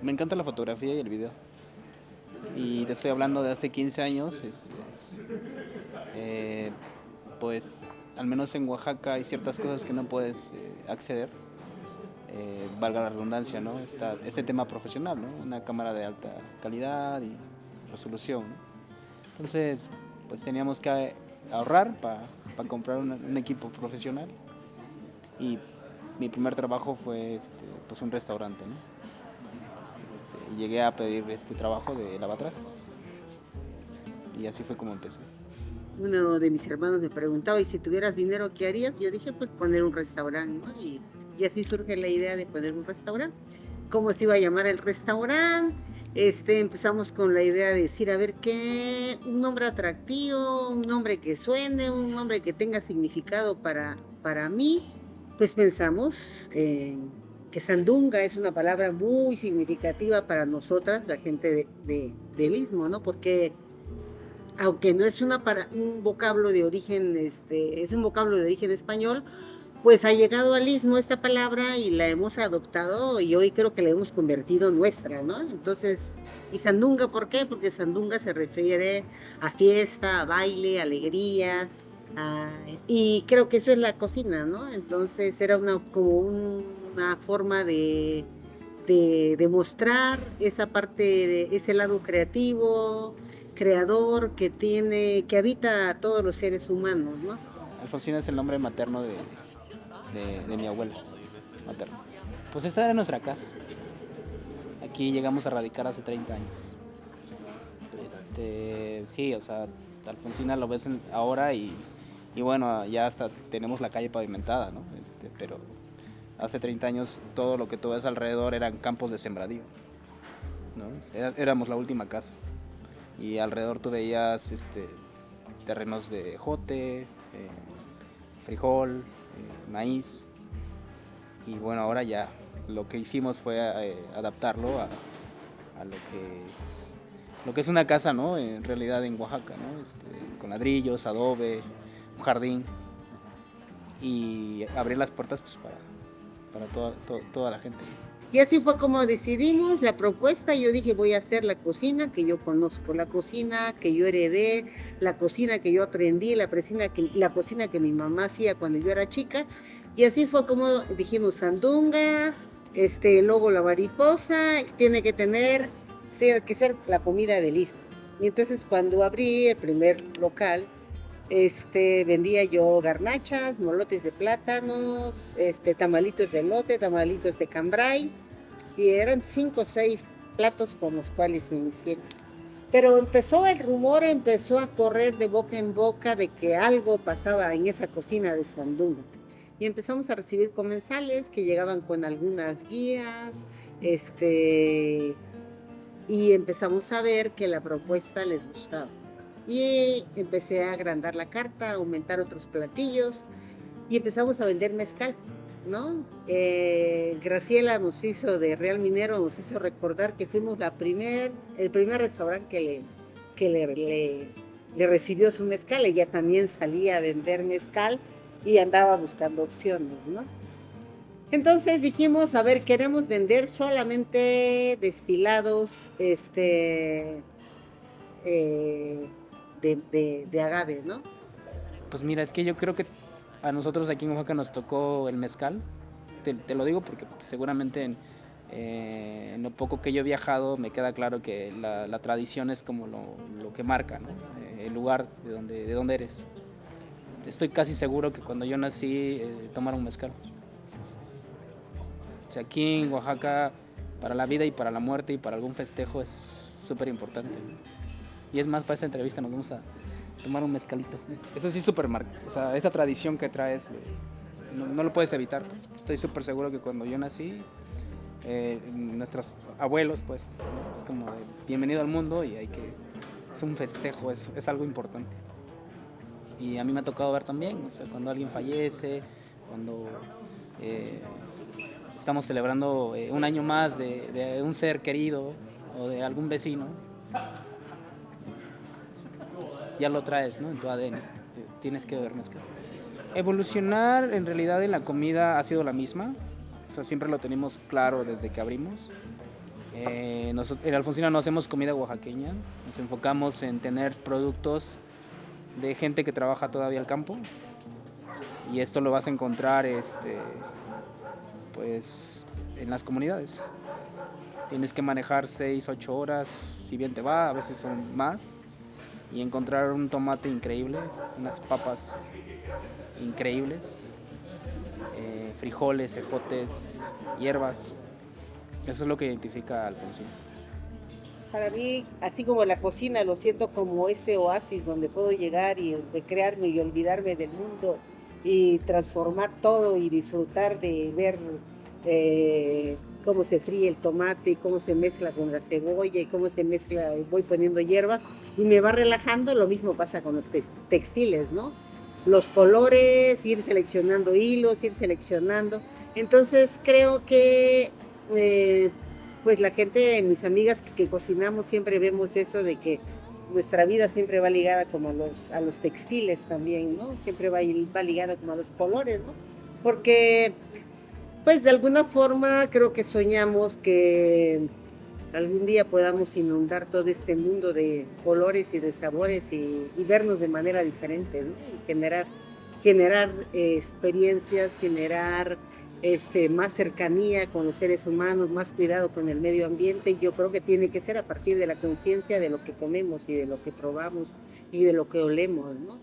Me encanta la fotografía y el video. Y te estoy hablando de hace 15 años. Eh, pues al menos en Oaxaca hay ciertas cosas que no puedes acceder. Valga la redundancia, ¿no? Este tema profesional, ¿no? Una cámara de alta calidad y resolución, ¿no? Entonces, pues teníamos que ahorrar para comprar un equipo profesional. Y mi primer trabajo fue pues un restaurante, ¿no? Llegué a pedir este trabajo de lavatrastes. Y así fue como empecé. Uno de mis hermanos me preguntaba, ¿y si tuvieras dinero, qué harías? Yo dije, pues poner un restaurante, ¿no? Y así surge la idea de poner un restaurante. ¿Cómo se iba a llamar el restaurante? Empezamos con la idea de decir, a ver qué, un nombre atractivo, un nombre que suene, un nombre que tenga significado para mí. Pues pensamos que sandunga es una palabra muy significativa para nosotras, la gente del Istmo, ¿no? Porque aunque no es un vocablo de origen, es un vocablo de origen español, pues ha llegado al Istmo esta palabra y la hemos adoptado y hoy creo que la hemos convertido en nuestra, ¿no? Entonces, ¿y sandunga por qué? Porque sandunga se refiere a fiesta, a baile, alegría, a, y creo que eso es la cocina, ¿no? Entonces era una forma de mostrar esa parte, ese lado creativo, creador que habita a todos los seres humanos, ¿no? Alfonsina es el nombre materno de mi abuelo materno. Pues esta era nuestra casa. Aquí llegamos a radicar hace 30 años. Sí, o sea, Alfonsina lo ves ahora y bueno, ya hasta tenemos la calle pavimentada, ¿no? Pero hace 30 años todo lo que tú ves alrededor eran campos de sembradío, ¿no? Éramos la última casa. Y alrededor tú veías terrenos de jote, frijol, maíz. Y bueno, ahora ya lo que hicimos fue adaptarlo a lo que es una casa, ¿no? En realidad en Oaxaca, ¿no? Con ladrillos, adobe, un jardín y abrir las puertas pues para toda la gente. Y así fue como decidimos la propuesta. Yo dije, voy a hacer la cocina que yo conozco, la cocina que yo heredé, la cocina que yo aprendí, la cocina que mi mamá hacía cuando yo era chica. Y así fue como dijimos, sandunga, luego la mariposa, tiene que ser la comida del Istmo. Y entonces cuando abrí el primer local, vendía yo garnachas, molotes de plátanos, tamalitos de elote, tamalitos de cambray, y eran 5 o 6 platos con los cuales inicié. Pero el rumor empezó a correr de boca en boca de que algo pasaba en esa cocina de Sandunga. Y empezamos a recibir comensales que llegaban con algunas guías, y empezamos a ver que la propuesta les gustaba. Y empecé a agrandar la carta, a aumentar otros platillos y empezamos a vender mezcal, ¿no? Graciela de Real Minero nos hizo recordar que fuimos el primer restaurante que le recibió su mezcal. Ella también salía a vender mezcal y andaba buscando opciones, ¿no? Entonces dijimos, a ver, queremos vender solamente destilados, de agave, ¿no? Pues mira, es que yo creo que a nosotros aquí en Oaxaca nos tocó el mezcal. Te lo digo porque seguramente en lo poco que yo he viajado me queda claro que la tradición es como lo que marca, ¿no? El lugar de donde eres. Estoy casi seguro que cuando yo nací tomaron mezcal. O sea, aquí en Oaxaca para la vida y para la muerte y para algún festejo es súper importante. Y es más, para esta entrevista nos vamos a tomar un mezcalito. Eso sí es súper marca. O sea, esa tradición que traes no lo puedes evitar. Pues. Estoy súper seguro que cuando yo nací, nuestros abuelos, pues, es como de bienvenido al mundo y es un festejo, es algo importante. Y a mí me ha tocado ver también, o sea, cuando alguien fallece, cuando estamos celebrando un año más de un ser querido o de algún vecino, ya lo traes, ¿no? En tu ADN, tienes que beber mezcal. Evolucionar en realidad en la comida ha sido la misma, o sea, siempre lo tenemos claro desde que abrimos. En Alfonsina no hacemos comida oaxaqueña, nos enfocamos en tener productos de gente que trabaja todavía al campo, y esto lo vas a encontrar pues en las comunidades. Tienes que manejar 6, 8 horas, si bien te va, a veces son más, y encontrar un tomate increíble, unas papas increíbles, frijoles, ejotes, hierbas. Eso es lo que identifica a Alfonsina. Para mí, así como la cocina, lo siento como ese oasis donde puedo llegar y recrearme y olvidarme del mundo y transformar todo y disfrutar de ver cómo se fríe el tomate, cómo se mezcla con la cebolla y cómo se mezcla, voy poniendo hierbas y me va relajando. Lo mismo pasa con los textiles, ¿no? Los colores, ir seleccionando hilos, ir seleccionando. Entonces creo que pues la gente, mis amigas que cocinamos, siempre vemos eso de que nuestra vida siempre va ligada como a los textiles también, ¿no? Siempre va ligada como a los colores, ¿no? Porque, pues de alguna forma creo que soñamos que algún día podamos inundar todo este mundo de colores y de sabores y vernos de manera diferente, ¿no? Y generar experiencias, generar más cercanía con los seres humanos, más cuidado con el medio ambiente. Yo creo que tiene que ser a partir de la conciencia de lo que comemos y de lo que probamos y de lo que olemos, ¿no?